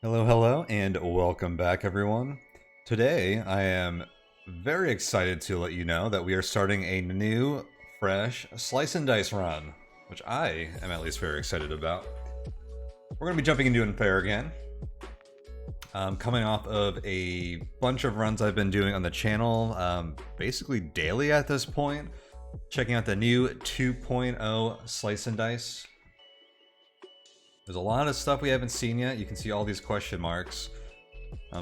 Hello, and welcome back, everyone. Today, I am very excited to let you know that we are starting a new, fresh Slice and Dice run, which I am at least very excited about. We're going to be jumping into Unfair again. Coming off of a bunch of runs I've been doing on the channel, basically daily at this point, checking out the new 2.0 Slice and Dice. There's a lot of stuff we haven't seen yet. You can see all these question marks.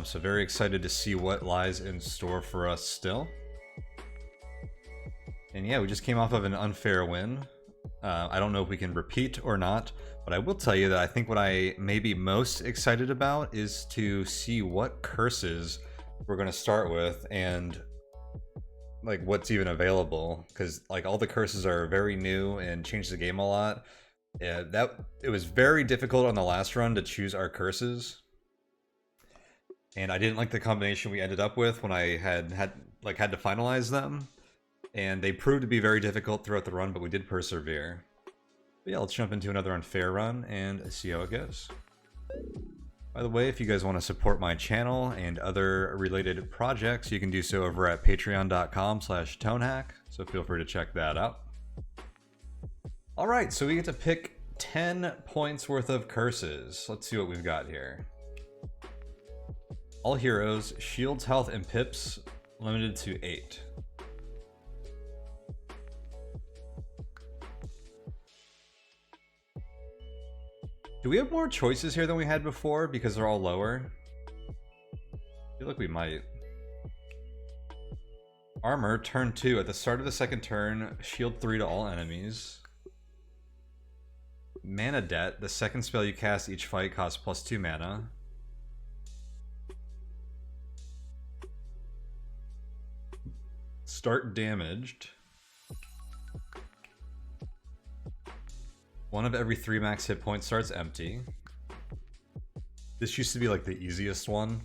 So very excited to see what lies in store for us still. And yeah, we just came off of an unfair win. I don't know if we can repeat or not, but I will tell you that I think what I may be most excited about is to see what curses we're going to start with and like what's even available, because like all the curses are very new and change the game a lot. Yeah, it was very difficult on the last run to choose our curses, and I didn't like the combination we ended up with when I had to finalize them, and they proved to be very difficult throughout the run, but we did persevere. But yeah, let's jump into another unfair run and see how it goes. By the way, if you guys want to support my channel and other related projects, you can do so over at patreon.com/Tonehack, so feel free to check that out. Alright, so we get to pick 10 points worth of curses. Let's see what we've got here. All heroes, shields, health, and pips, limited to 8. Do we have more choices here than we had before because they're all lower? I feel like we might. Armor, turn 2. At the start of the second turn, shield 3 to all enemies. Mana Debt, the second spell you cast each fight costs +2 mana. Start damaged. One of every 3 max hit points starts empty. This used to be like the easiest one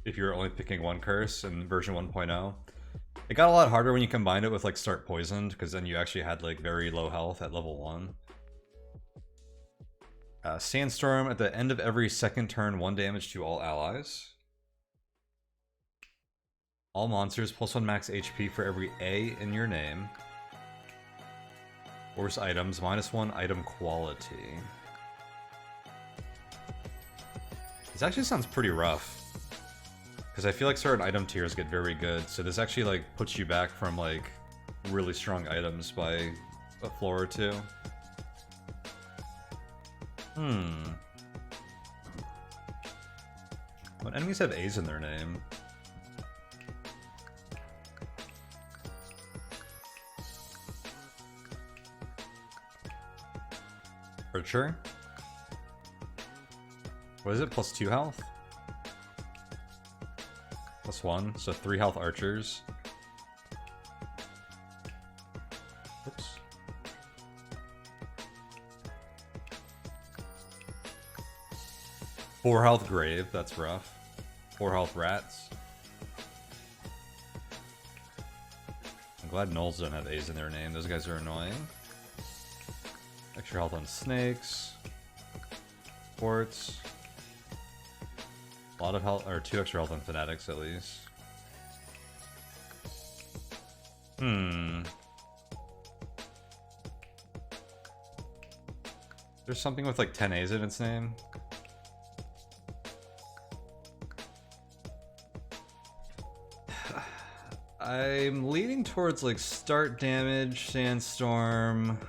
if you were only picking one curse in version 1.0. It got a lot harder when you combined it with like start poisoned, because then you actually had like very low health at level 1. Sandstorm, at the end of every second turn, 1 damage to all allies. All monsters, +1 max HP for every A in your name. Worse items, -1 item quality. This actually sounds pretty rough, because I feel like certain item tiers get very good, so this actually like puts you back from like really strong items by a floor or two. When enemies have A's in their name. Archer? What is it? +2 health? +1, so 3 health archers. Oops. 4 health grave, that's rough. 4 health rats. I'm glad gnolls don't have A's in their name, those guys are annoying. Extra health on snakes. Quartz. A lot of health, or 2 extra health on fanatics at least. There's something with like 10 A's in its name. I'm leaning towards like start damage, sandstorm.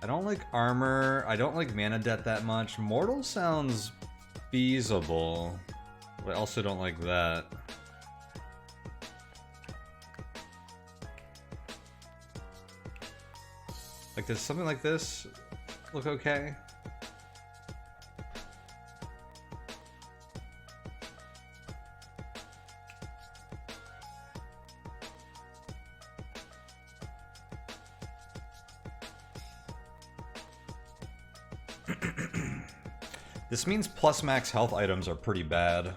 I don't like armor. I don't like mana debt that much. Mortal sounds feasible, but I also don't like that. Like, does something like this look okay? This means plus max health items are pretty bad.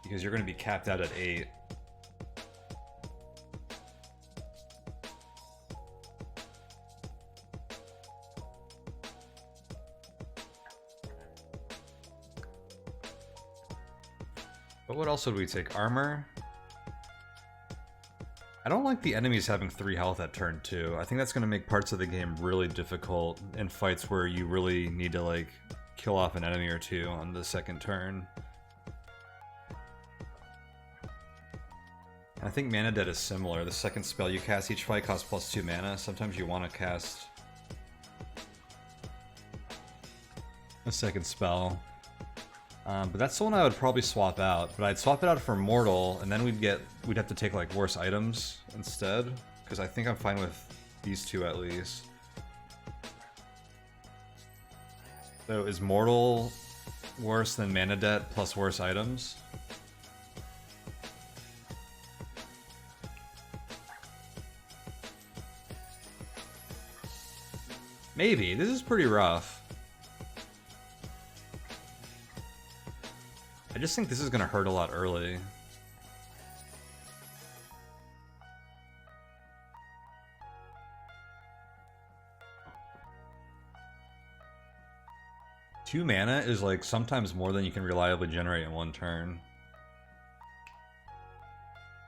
because you're going to be capped out at 8. But what else would we take? Armor? I don't like the enemies having 3 health at turn 2. I think that's going to make parts of the game really difficult in fights where you really need to, like, kill off an enemy or 2 on the second turn. I think Mana Debt is similar. The second spell you cast each fight costs +2 mana. Sometimes you want to cast a second spell. But that's the one I would probably swap out. But I'd swap it out for Mortal, and then we'd have to take like worse items instead. Because I think I'm fine with these 2 at least. So is Mortal worse than Mana Debt plus worse items? Maybe. This is pretty rough. I just think this is going to hurt a lot early. Two mana is like sometimes more than you can reliably generate in 1 turn.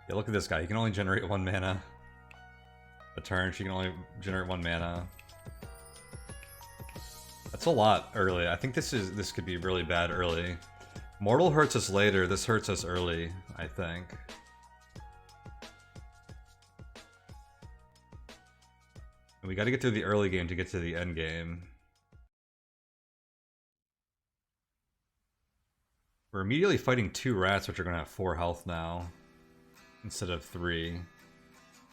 Yeah, look at this guy. He can only generate 1 mana a turn. She can only generate 1 mana. That's a lot early. I think this could be really bad early. Mortal hurts us later, this hurts us early, I think. And we gotta get through the early game to get to the end game. We're immediately fighting 2 rats, which are gonna have 4 health now, instead of 3,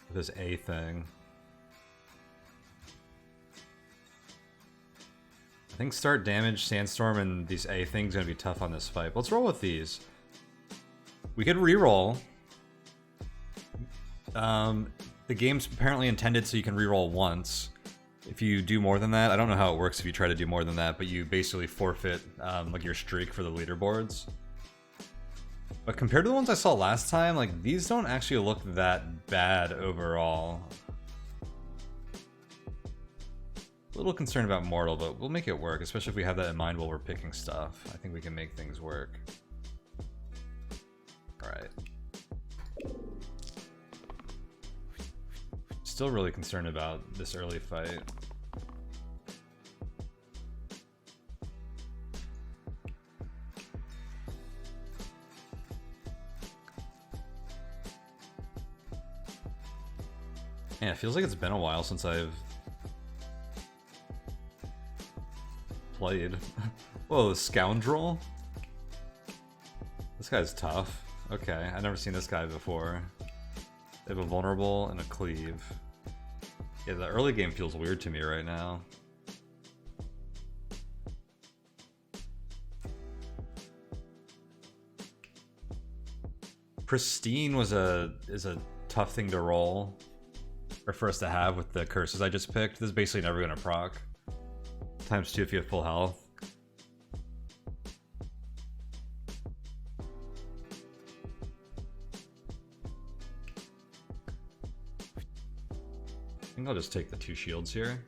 with this A thing. I think start damage, Sandstorm, and these A things are gonna be tough on this fight. But let's roll with these. We could reroll. The game's apparently intended so you can reroll once. If you do more than that, I don't know how it works if you try to do more than that, but you basically forfeit like your streak for the leaderboards. But compared to the ones I saw last time, like these don't actually look that bad overall. A little concerned about Mortal, but we'll make it work, especially if we have that in mind while we're picking stuff. I think we can make things work. Alright. Still really concerned about this early fight. Man, it feels like it's been a while since I've played. Whoa, Scoundrel? This guy's tough. Okay, I've never seen this guy before. They have a Vulnerable and a Cleave. Yeah, the early game feels weird to me right now. Pristine is a tough thing to roll. Or for us to have with the curses I just picked. This is basically never gonna proc. ×2 if you have full health. I think I'll just take the 2 shields here.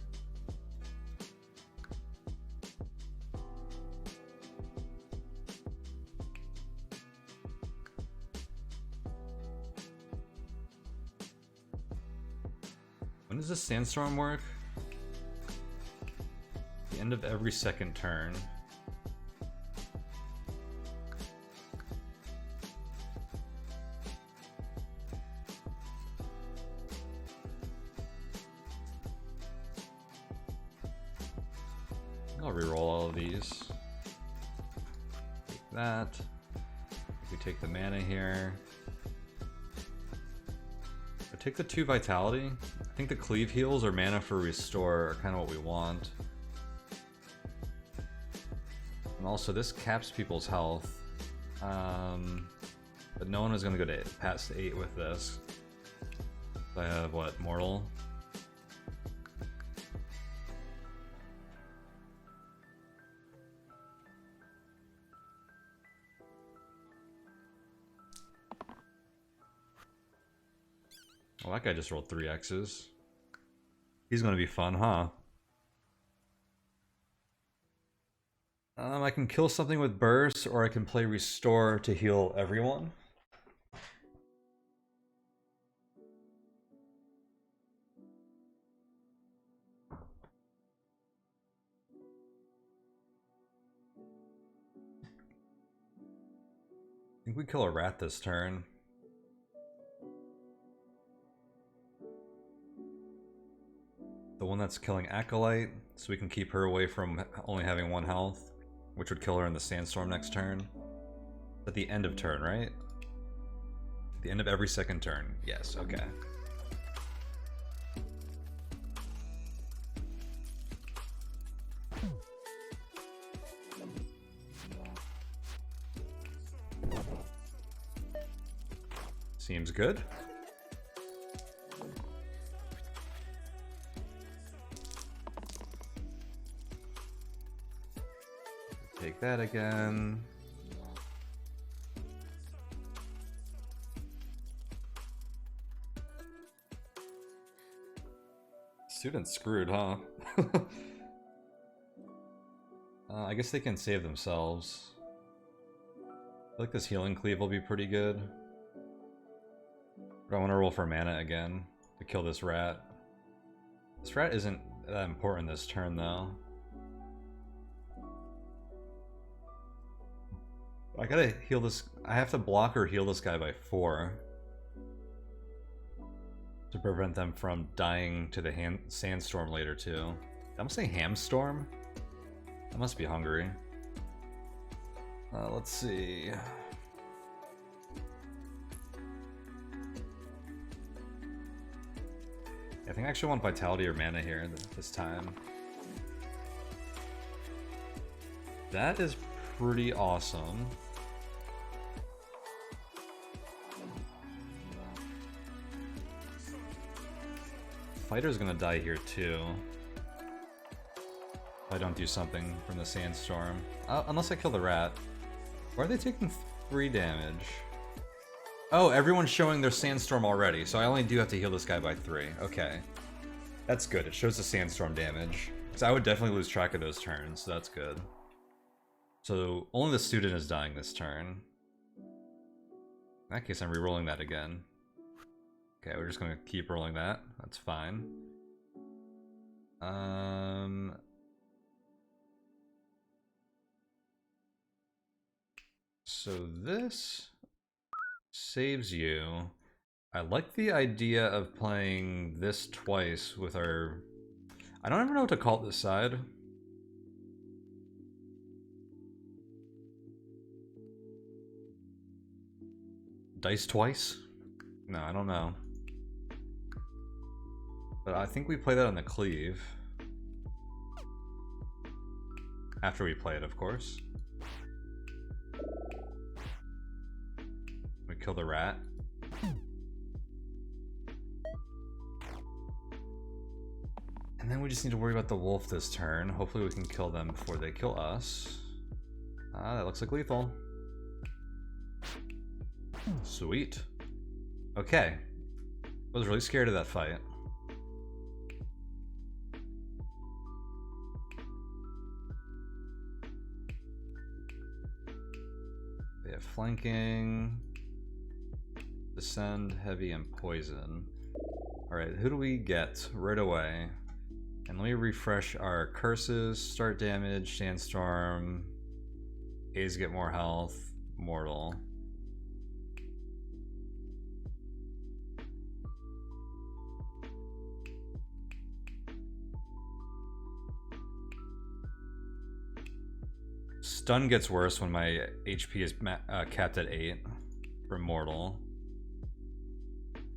When does this Sandstorm work? The end of every second turn. I'll reroll all of these. Take that. If we take the mana here. I'll take the 2 vitality. I think the cleave heals or mana for restore are kind of what we want. And also this caps people's health. But no one is going to go to past 8 with this. So I have what, Mortal? Well, that guy just rolled 3 X's. He's gonna be fun, huh? I can kill something with burst, or I can play restore to heal everyone. I think we kill a rat this turn. The one that's killing Acolyte, so we can keep her away from only having 1 health, which would kill her in the Sandstorm next turn. At the end of turn, right? At the end of every second turn. Yes, okay. Seems good. Take that again. Student's screwed, huh? I guess they can save themselves. I feel like this healing cleave will be pretty good. But I want to roll for mana again to kill this rat. This rat isn't that important this turn, though. I gotta heal this. I have to block or heal this guy by 4 to prevent them from dying to the sandstorm later, too. Did I almost say hamstorm? I must be hungry. Let's see. I think I actually want vitality or mana here this time. That is pretty awesome. Fighter's gonna die here too. If I don't do something from the sandstorm. Unless I kill the rat. Why are they taking 3 damage? Oh, everyone's showing their sandstorm already, so I only do have to heal this guy by 3. Okay. That's good. It shows the sandstorm damage. Because I would definitely lose track of those turns, so that's good. So only the student is dying this turn. In that case, I'm re-rolling that again. Okay, we're just gonna keep rolling that. That's fine. So this saves you. I like the idea of playing this twice with our... I don't ever know what to call this side. Dice twice? No, I don't know. But I think we play that on the cleave. After we play it, of course. We kill the rat. And then we just need to worry about the wolf this turn. Hopefully we can kill them before they kill us. That looks like lethal. Sweet. Okay. I was really scared of that fight. They have flanking, descend, heavy, and poison. Alright, who do we get right away? And let me refresh our curses, start damage, sandstorm, A's get more health, mortal. Stun gets worse when my HP is capped at 8 for mortal.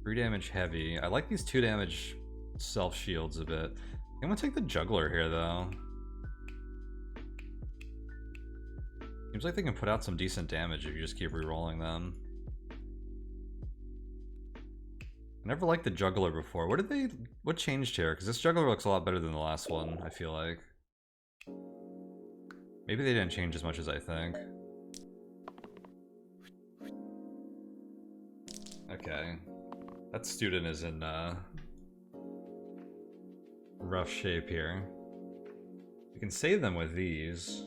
3 damage heavy. I like these 2 damage self shields a bit. I'm gonna take the juggler here though. Seems like they can put out some decent damage if you just keep re-rolling them. I never liked the juggler before. What changed here? Because this juggler looks a lot better than the last one, I feel like. Maybe they didn't change as much as I think. Okay. That student is in rough shape here. We can save them with these.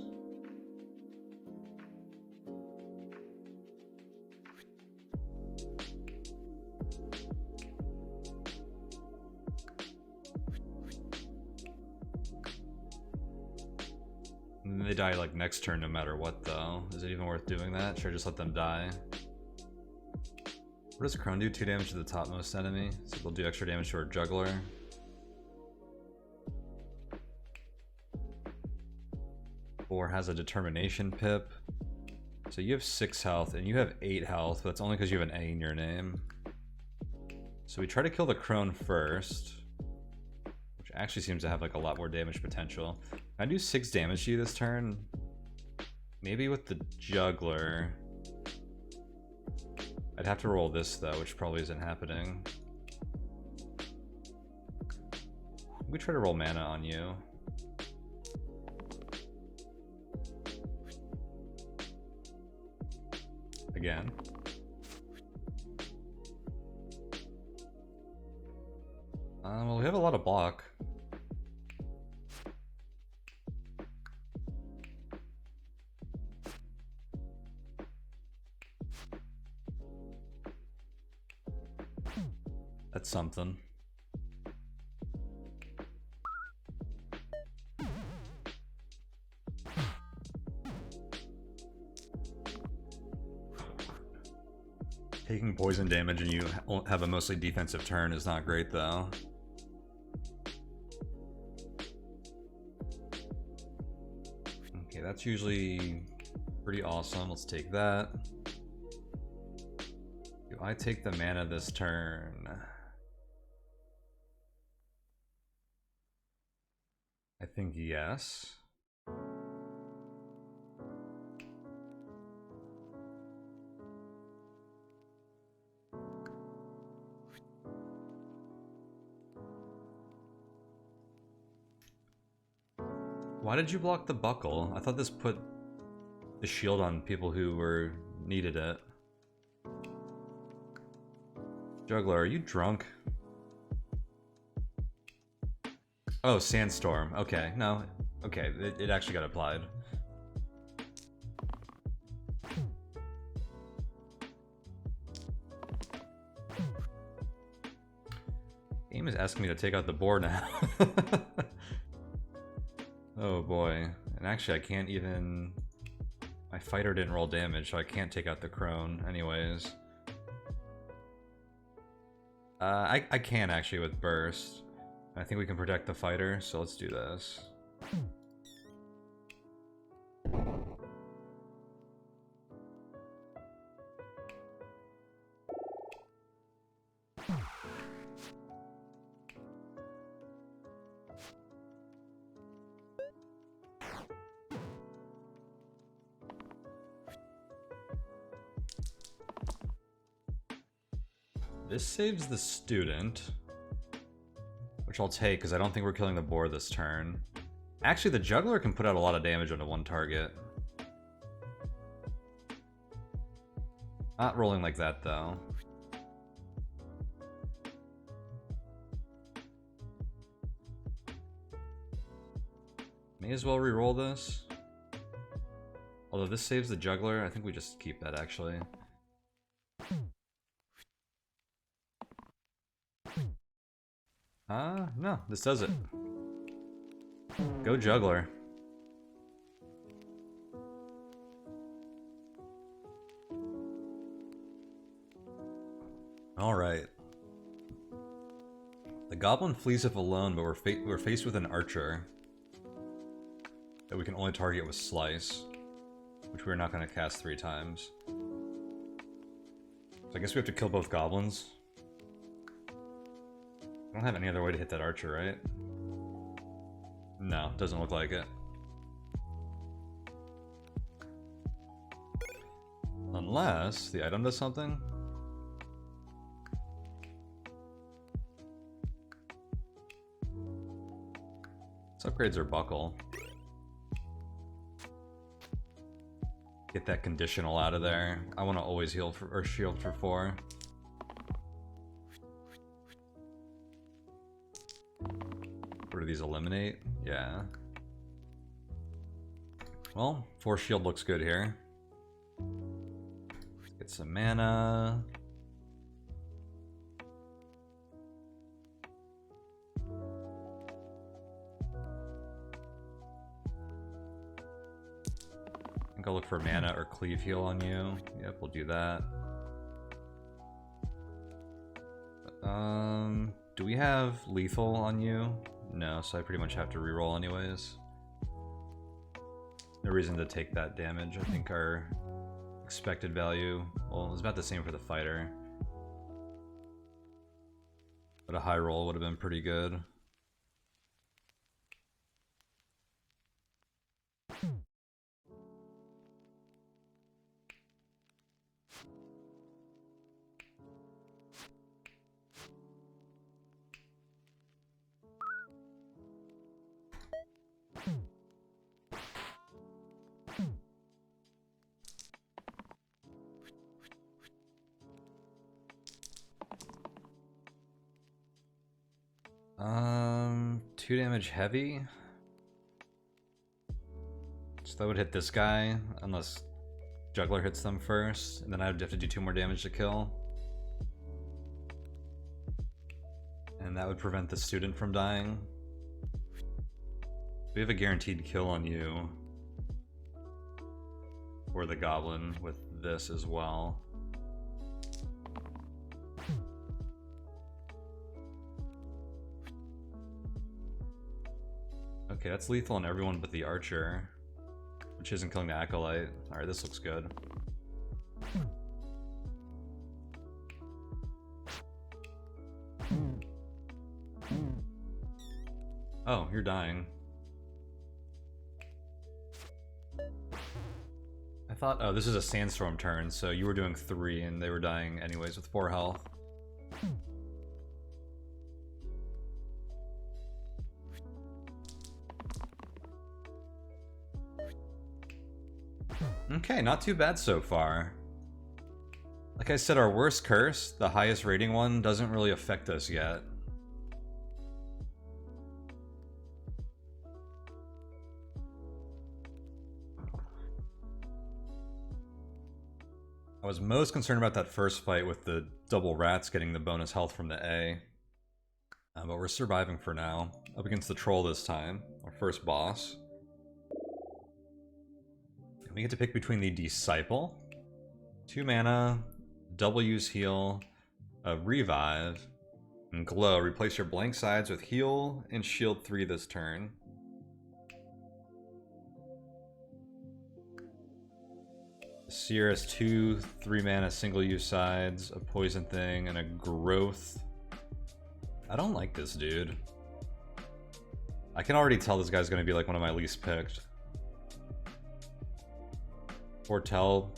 And then they die like next turn no matter what though. Is it even worth doing that? Should I just let them die? What does Crone do? 2 damage to the topmost enemy. So they'll do extra damage to our juggler. Or has a determination pip. So you have 6 health and you have 8 health, but that's only because you have an A in your name. So we try to kill the Crone first, which actually seems to have like a lot more damage potential. Can I do 6 damage to you this turn? Maybe with the juggler. I'd have to roll this though, which probably isn't happening. We try to roll mana on you. Again. Well, we have a lot of block. That's something. Taking poison damage and you have a mostly defensive turn is not great though. Okay, that's usually pretty awesome. Let's take that. Do I take the mana this turn? I think yes. Why did you block the buckle? I thought this put the shield on people who needed it. Juggler, are you drunk? Oh, Sandstorm. Okay, no. Okay, it actually got applied. Game is asking me to take out the board now. Oh boy. And actually I can't even... My fighter didn't roll damage, so I can't take out the Crone anyways. I can actually with Burst. I think we can protect the fighter, so let's do this. This saves the student, which I'll take because I don't think we're killing the boar this turn. Actually, the juggler can put out a lot of damage onto one target. Not rolling like that though. May as well re-roll this. Although this saves the juggler, I think we just keep that actually. No, this does it. Go juggler. Alright. The goblin flees if alone, but we're faced with an archer that we can only target with Slice, which we're not going to cast 3 times. So I guess we have to kill both goblins. I don't have any other way to hit that archer, right? No, doesn't look like it. Unless the item does something. Let's upgrade our buckle. Get that conditional out of there. I want to always heal for, or shield for 4. do these eliminate? Yeah. Well, Force Shield looks good here. Get some mana. I think I'll look for mana or cleave heal on you. Yep, we'll do that. Do we have lethal on you? No, so I pretty much have to reroll anyways. No reason to take that damage. I think our expected value, well, it was about the same for the fighter. But a high roll would have been pretty good. Two damage heavy. So that would hit this guy, unless Juggler hits them first, and then I'd have to do 2 more damage to kill. And that would prevent the student from dying. We have a guaranteed kill on you. Or the goblin with this as well. Okay, that's lethal on everyone but the archer, which isn't killing the acolyte. Alright, this looks good. Oh, you're dying. I thought, oh, this is a sandstorm turn, so you were doing 3 and they were dying anyways with 4 health. Okay, not too bad so far. Like I said, our worst curse, the highest rating one, doesn't really affect us yet. I was most concerned about that first fight with the double rats getting the bonus health from the A. But we're surviving for now. Up against the troll this time, our first boss. We get to pick between the Disciple, 2 mana, double use heal, a revive, and glow. Replace your blank sides with heal and shield 3 this turn. Seer has 2 3 mana single use sides, a poison thing, and a growth. I don't like this dude. I can already tell this guy's gonna be like one of my least picked. Foretell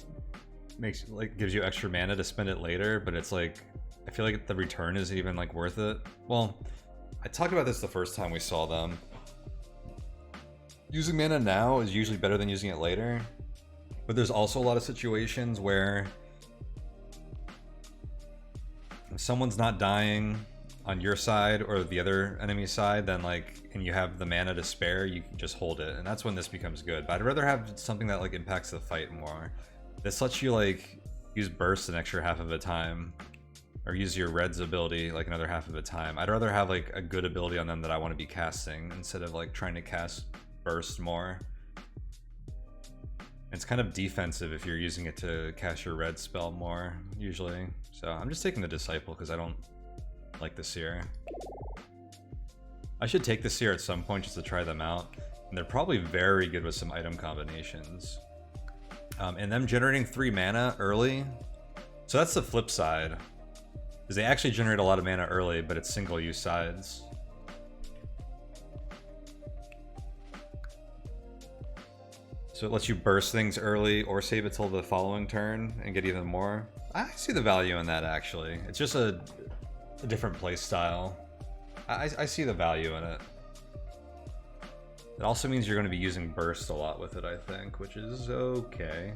makes gives you extra mana to spend it later, but it's like I feel like the return isn't even like worth it. Well, I talked about this the first time we saw them. Using mana now is usually better than using it later, but there's also a lot of situations where if someone's not dying on your side or the other enemy side, then and you have the mana to spare, you can just hold it, and that's when this becomes good. But I'd rather have something that impacts the fight more. This lets you use burst an extra half of a time, or use your red's ability another half of a time. I'd rather have a good ability on them that I want to be casting instead of trying to cast burst more. It's kind of defensive if you're using it to cast your red spell more usually. So I'm just taking the Disciple because I don't like the Seer. I should take the Seer at some point just to try them out, and they're probably very good with some item combinations. And them generating 3 mana early, so that's the flip side, is they actually generate a lot of mana early, but it's single use sides. So it lets you burst things early or save it till the following turn and get even more. I see the value in that actually. It's just a different play style. I see the value in it. It also means you're going to be using burst a lot with it, I think, which is okay.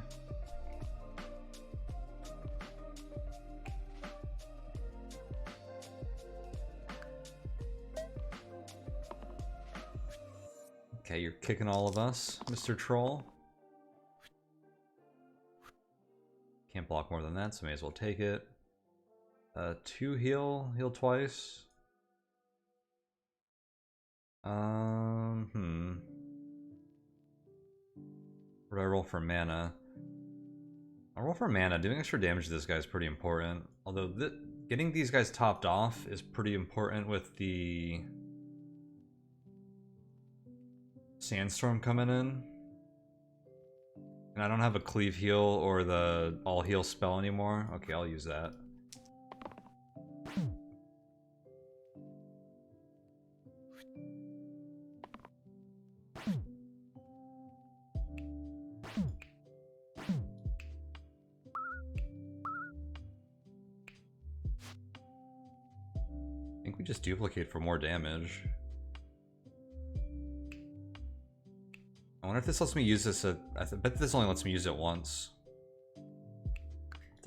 Okay, you're kicking all of us, Mr. Troll. Can't block more than that, so may as well take it. 2 heal twice. What do I roll for mana? I'll roll for mana. Doing extra damage to this guy is pretty important. Although getting these guys topped off is pretty important with the Sandstorm coming in. And I don't have a cleave heal or the all heal spell anymore. Okay, I'll use that. I think we just duplicate for more damage. I wonder if this lets me use this at... I bet this only lets me use it once.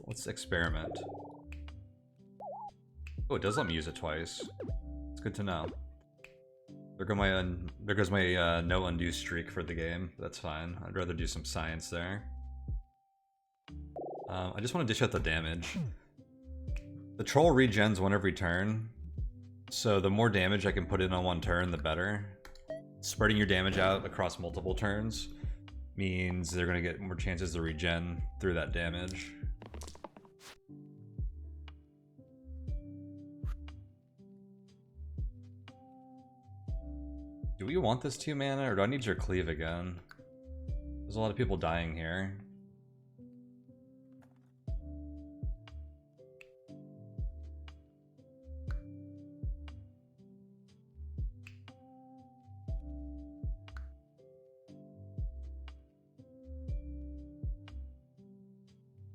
Let's experiment. Oh, it does let me use it twice. It's good to know. There goes my no undo streak for the game. That's fine. I'd rather do some science there. I just want to dish out the damage. The troll regens one every turn, so the more damage I can put in on one turn, the better. Spreading your damage out across multiple turns means they're going to get more chances to regen through that damage. Do we want this 2 mana, or do I need your cleave again? There's a lot of people dying here.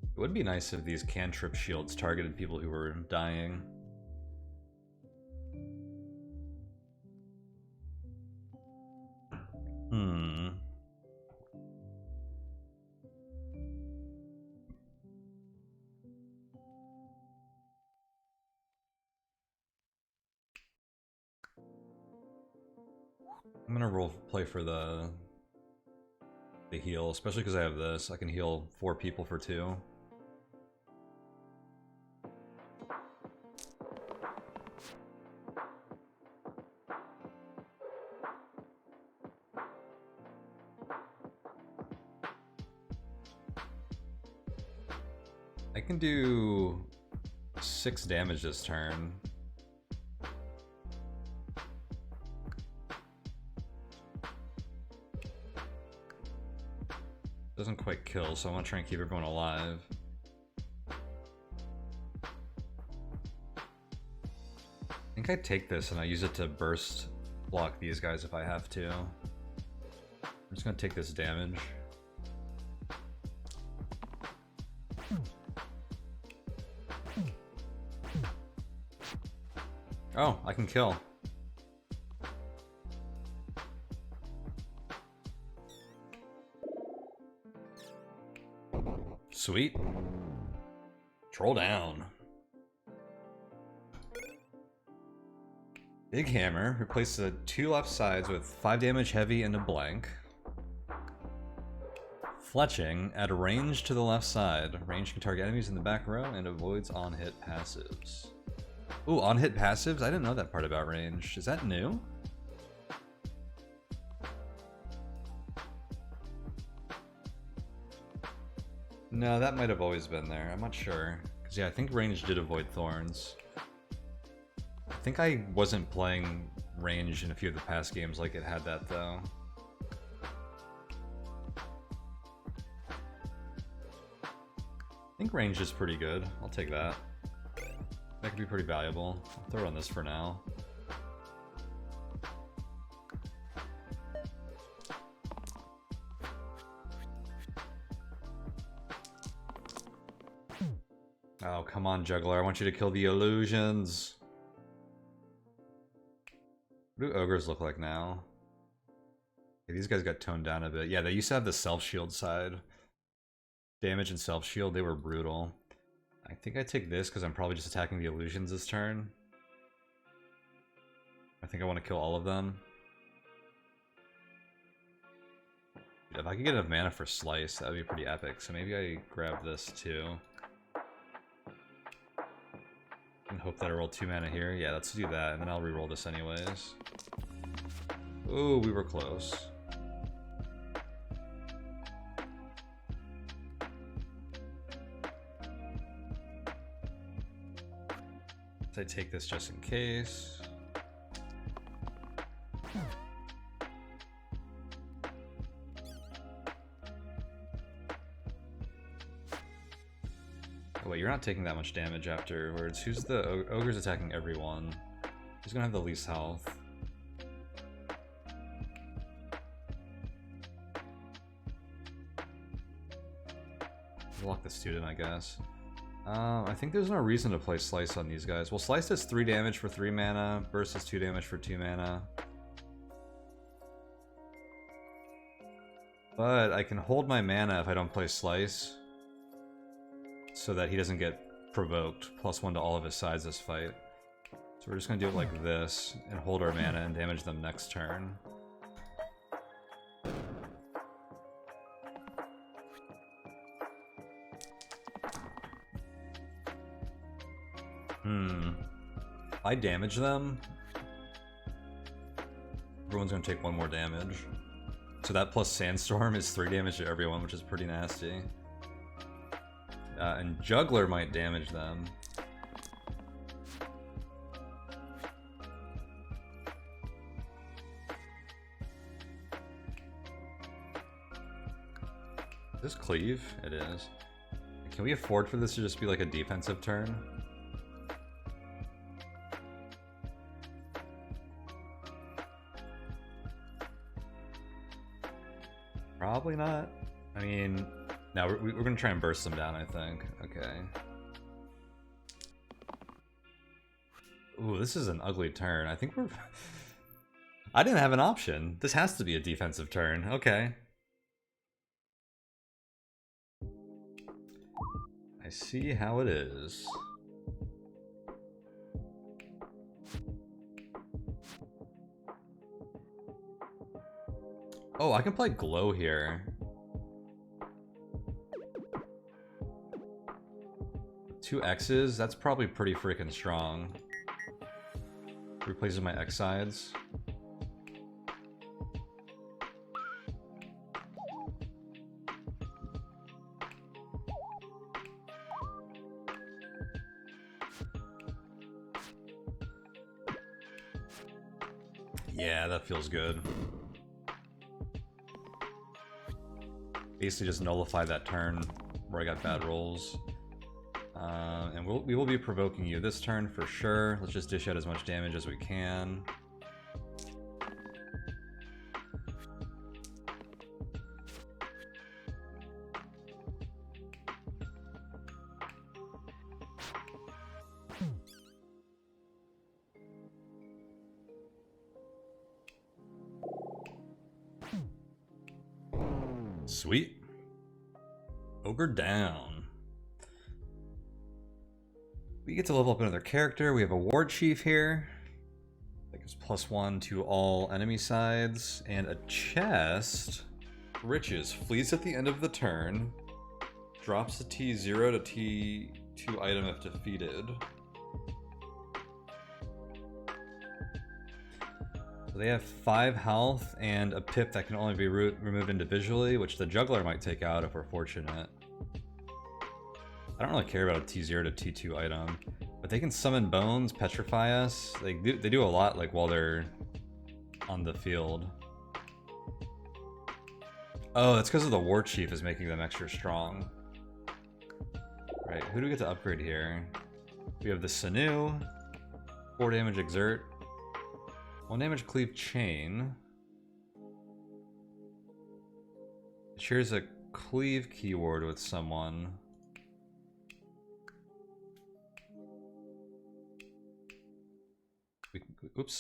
It would be nice if these cantrip shields targeted people who were dying. I'm gonna play for the heal, especially because I have this. I can heal 4 people for 2. I can do 6 damage this turn. Doesn't quite kill, so I want to try and keep everyone alive. I think I take this and I use it to burst block these guys if I have to. I'm just gonna take this damage. Oh, I can kill. Sweet. Troll down. Big hammer. Replace the 2 left sides with 5 damage heavy and a blank. Fletching. Add range to the left side. Range can target enemies in the back row and avoids on-hit passives. Ooh, on-hit passives? I didn't know that part about range. Is that new? No, that might have always been there. I'm not sure. Because, yeah, I think range did avoid thorns. I think I wasn't playing range in a few of the past games like it had that, though. I think range is pretty good. I'll take that. That could be pretty valuable. I'll throw it on this for now. Oh, come on, Juggler. I want you to kill the illusions. What do ogres look like now? Okay, these guys got toned down a bit. Yeah, they used to have the self-shield side. Damage and self-shield, they were brutal. I think I take this because I'm probably just attacking the illusions this turn. I think I want to kill all of them. If I could get enough mana for Slice, that would be pretty epic. So maybe I grab this too. And hope that I roll 2 mana here. Yeah, let's do that, and then I'll re-roll this anyways. Ooh, we were close. So I take this just in case. Oh wait, you're not taking that much damage afterwards. Who's the ogre's attacking everyone? Who's gonna have the least health? Block the student, I guess. I think there's no reason to play Slice on these guys. Well, Slice does 3 damage for 3 mana, Burst does 2 damage for 2 mana. But I can hold my mana if I don't play Slice, so that he doesn't get provoked. +1 to all of his sides this fight. So we're just gonna do it like this, and hold our mana and damage them next turn. If I damage them, everyone's gonna take 1 more damage. So that plus Sandstorm is 3 damage to everyone, which is pretty nasty. And Juggler might damage them. Is this Cleave? It is. Can we afford for this to just be like a defensive turn? Probably not. I mean, no, we're gonna try and burst them down, I think. Okay. Ooh, this is an ugly turn. I think we're... I didn't have an option. This has to be a defensive turn. Okay. I see how it is. Oh, I can play Glow here. 2 X's? That's probably pretty freaking strong. Replaces my X sides. Yeah, that feels good. Basically just nullify that turn where I got bad rolls. And we will be provoking you this turn for sure. Let's just dish out as much damage as we can. Sweet. Ogre down. We get to level up another character. We have a Ward Chief here. That gives +1 to all enemy sides. And a chest. Riches. Flees at the end of the turn. Drops the T0 to T2 item if defeated. So they have 5 health and a pip that can only be removed individually, which the Juggler might take out if we're fortunate. I don't really care about a T0 to T2 item, but they can summon bones, petrify us. They do a lot like while they're on the field. Oh, that's because of the War Chief is making them extra strong. Right, who do we get to upgrade here? We have the Sanu, 4 damage Exert, 1 damage Cleave Chain. It shares a Cleave keyword with someone.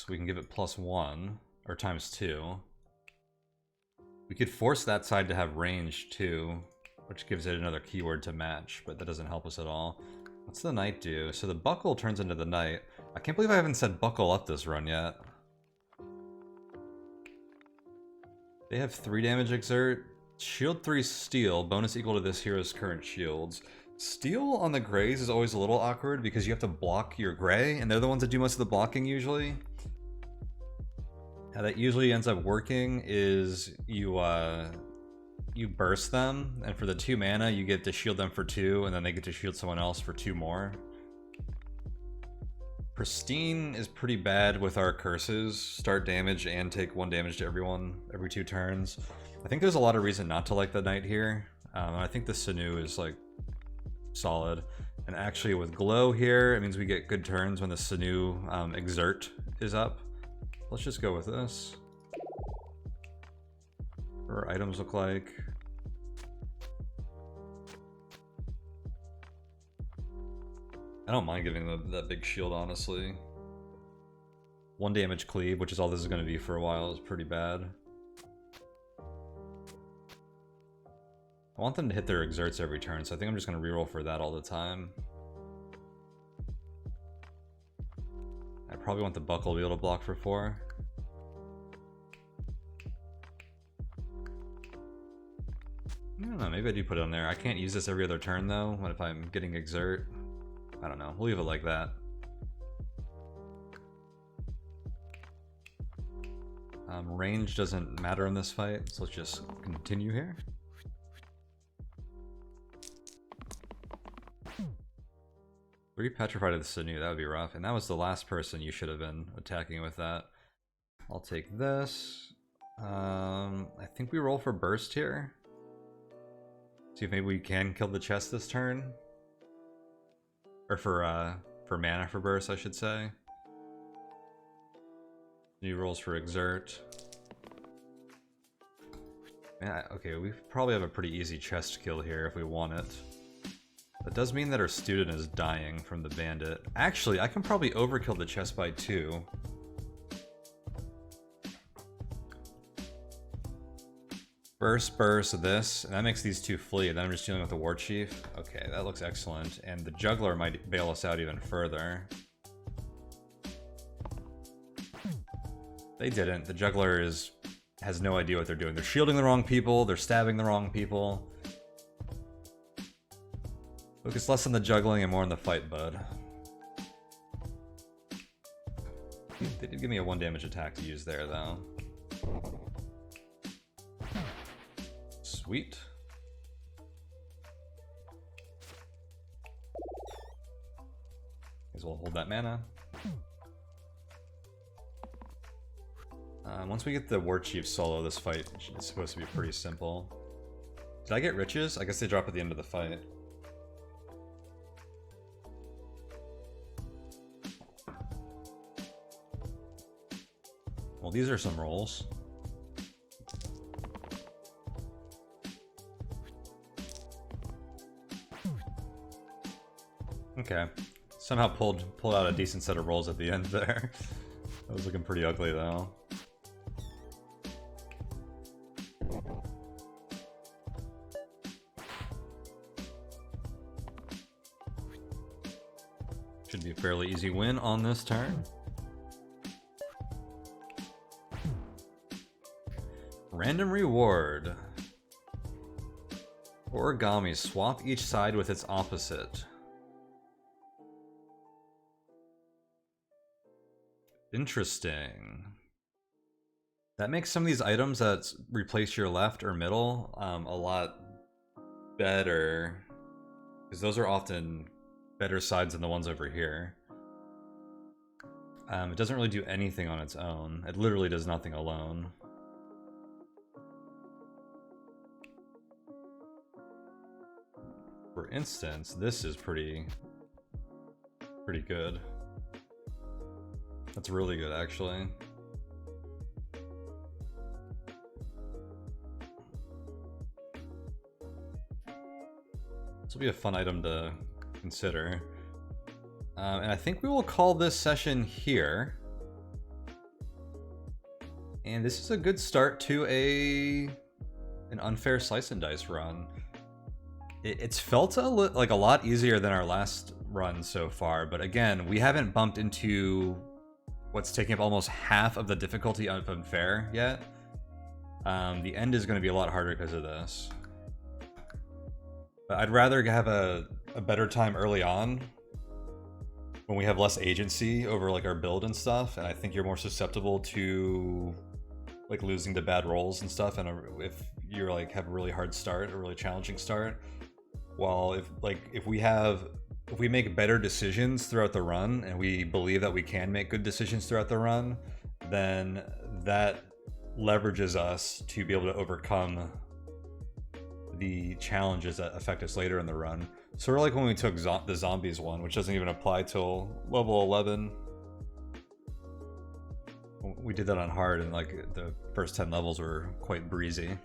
We can give it +1, or ×2. We could force that side to have range too, which gives it another keyword to match, but that doesn't help us at all. What's the Knight do? So the Buckle turns into the Knight. I can't believe I haven't said Buckle up this run yet. They have 3 damage Exert. Shield 3 steel, bonus equal to this hero's current shields. Steel on the grays is always a little awkward because you have to block your gray, and they're the ones that do most of the blocking usually. How that usually ends up working is you burst them, and for the 2 mana you get to shield them for 2, and then they get to shield someone else for 2 more. Pristine is pretty bad with our curses. Start damage and take 1 damage to everyone every 2 turns. I think there's a lot of reason not to like the knight here. I think the Sinew is like solid. And actually with glow here, it means we get good turns when the Sinew exert is up. Let's just go with this. What our items look like. I don't mind giving that big shield, honestly. 1 damage cleave, which is all this is going to be for a while, is pretty bad. I want them to hit their exerts every turn, so I think I'm just going to reroll for that all the time. I probably want the buckle to be able to block for 4. I don't know, maybe I do put it on there. I can't use this every other turn though, what if I'm getting exert? I don't know, we'll leave it like that. Range doesn't matter in this fight, so let's just continue here. Three petrified of the Sinew, that would be rough. And that was the last person you should have been attacking with that. I'll take this. I think we roll for burst here. See if maybe we can kill the chest this turn. Or for mana for burst, I should say. New rolls for exert. Yeah, okay, we probably have a pretty easy chest kill here if we want it. That does mean that our student is dying from the bandit. Actually, I can probably overkill the chest by 2. Burst, this, and that makes these 2 flee, and then I'm just dealing with the War Chief. Okay, that looks excellent, and the Juggler might bail us out even further. They didn't. The Juggler has no idea what they're doing. They're shielding the wrong people, they're stabbing the wrong people. Focus less on the juggling and more on the fight, bud. They did give me a 1 damage attack to use there, though. Sweet. Guess we'll hold that mana. Once we get the War Chief solo, this fight is supposed to be pretty simple. Did I get riches? I guess they drop at the end of the fight. Well, these are some rolls. Okay. Somehow pulled out a decent set of rolls at the end there. That was looking pretty ugly though. Should be a fairly easy win on this turn. Random reward. Origami, swap each side with its opposite. Interesting. That makes some of these items that replace your left or middle a lot better, because those are often better sides than the ones over here. It doesn't really do anything on its own. It literally does nothing alone. For instance, this is pretty good. That's really good, actually. This will be a fun item to consider. And I think we will call this session here. And this is a good start to an unfair slice and dice run. It's felt like a lot easier than our last run so far, but again, we haven't bumped into what's taking up almost half of the difficulty of unfair yet. The end is going to be a lot harder because of this. But I'd rather have a better time early on when we have less agency over like our build and stuff, and I think you're more susceptible to like losing to bad rolls and stuff, and if you're like have a really hard start, a really challenging start. While if we make better decisions throughout the run, and we believe that we can make good decisions throughout the run, then that leverages us to be able to overcome the challenges that affect us later in the run. Sort of like when we took the zombies one, which doesn't even apply till level 11. We did that on hard, and like the first 10 levels were quite breezy.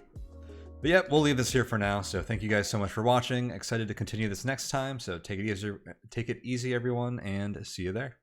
But yeah, we'll leave this here for now. So thank you guys so much for watching. Excited to continue this next time. So take it easy everyone, and see you there.